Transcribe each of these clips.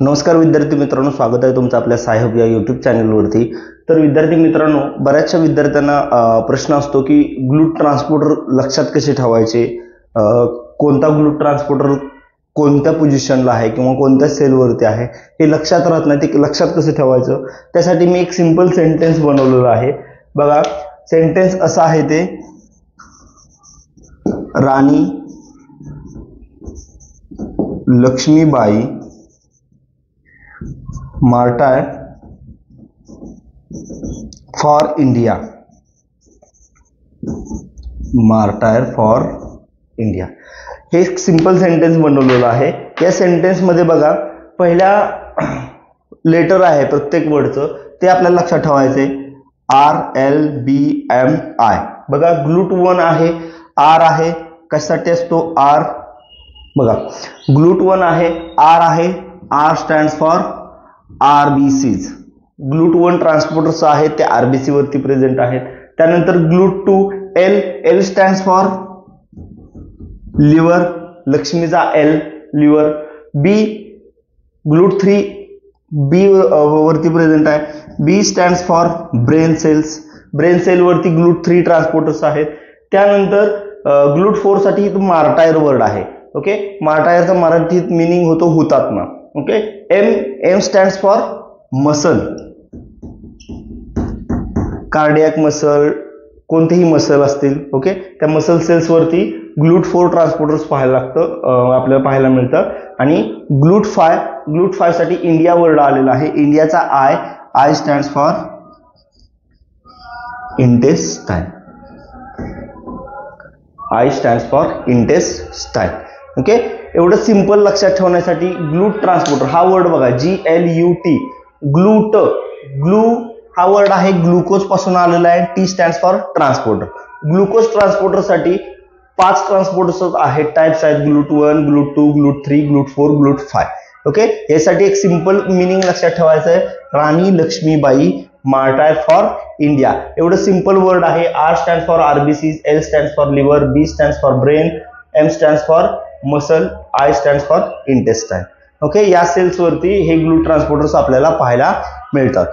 नमस्कार विद्यार्थी मित्रांनो, स्वागत आहे तुमचं आपल्या साहेब या यूट्यूब चॅनलवरती। तर विद्यार्थी मित्रांनो, बऱ्याचशा विद्यार्थ्यांना प्रश्न असतो की ग्लूट ट्रान्सपोर्टर लक्षात कसे ठेवायचे, कोणता ग्लूट ट्रान्सपोर्टर कोणत्या पोझिशनला आहे किंवा कोणत्या सेलवरती आहे हे लक्षात राहत नाही, ते लक्षात कसं ठेवायचं त्यासाठी मी एक सिंपल सेंटेन्स बनवलेलं आहे। बघा, सेंटेन्स असं आहे ते, Rani Lakshmibai martyr for India, martyr for India हे एक सिंपल सेंटेन्स बनवलेलं आहे। या सेंटेन्स मध्ये बघा, पहिल्या लेटर आहे प्रत्येक वर्डचं, ते आपल्याला लक्षात ठेवायचे, RLBMI। बघा, ग्लूट 1 आहे, R आहे, कशासाठी असतो R, बघा ग्लूट 1 आहे, R आहे, R stands for RBCs। GLUT 1 transporters आहेत ते RBC वरती प्रेझेंट आहेत। त्यानंतर GLUT 2 L, L stands for liver, लक्ष्मीचा L liver. B GLUT 3 B वरती प्रेझेंट आहे, B stands for brain cells, brain cell वरती ग्लूट 3 ट्रान्सपोर्टर्स आहेत। त्यानंतर ग्लूट 4 साठी मार्टायर वर्ड आहे। ओके, मार्टायरचा मराठीत मिनिंग होतो हुतात्मा। Okay, M stands for muscle, cardiac muscle, कोणतेही मसल असतील, ओके, त्या मसल सेल्स वरती ग्लूट 4 ट्रान्सपोर्टर्स पाहायला आपल्याला पाहायला मिळतं। आणि ग्लूट 5 साठी इंडिया वर्ड आलेला आहे, इंडियाचा I stands for intestine, I stands for intestine. Okay, एवढं सिंपल लक्षात ठेवण्यासाठी ग्लूट ट्रान्सपोर्टर हा वर्ड बघा, GLUT, ग्लूट, ग्लू हा वर्ड आहे ग्लुकोज पासून आलेला आहे, T stands for transporter. Glucose transporter साठी 5 ट्रान्सपोर्टर्स आहेत, टाइप्स आहेत, GLUT 1, GLUT 2, GLUT 3, GLUT 4, GLUT 5। Okay, यासाठी एक सिंपल मिनिंग लक्षात ठेवायचं आहे, Rani Lakshmibai martyr for India, एवढं सिंपल वर्ड आहे। R stands for RBCs, L stands for liver, B stands for brain, M stands for muscle, I stands for intestine. Okay, या cells वरती हे ग्लूट ट्रान्सपोर्टर्स आपल्याला पाहायला मिळतात।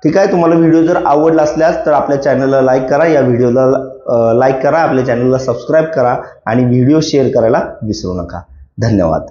ठीक आहे, तुम्हाला व्हिडिओ जर आवडला असल्यास तर आपल्या चॅनलला लाईक करा, या व्हिडिओला लाईक करा, आपल्या चॅनलला सबस्क्राईब करा आणि व्हिडिओ शेअर करायला विसरू नका। धन्यवाद।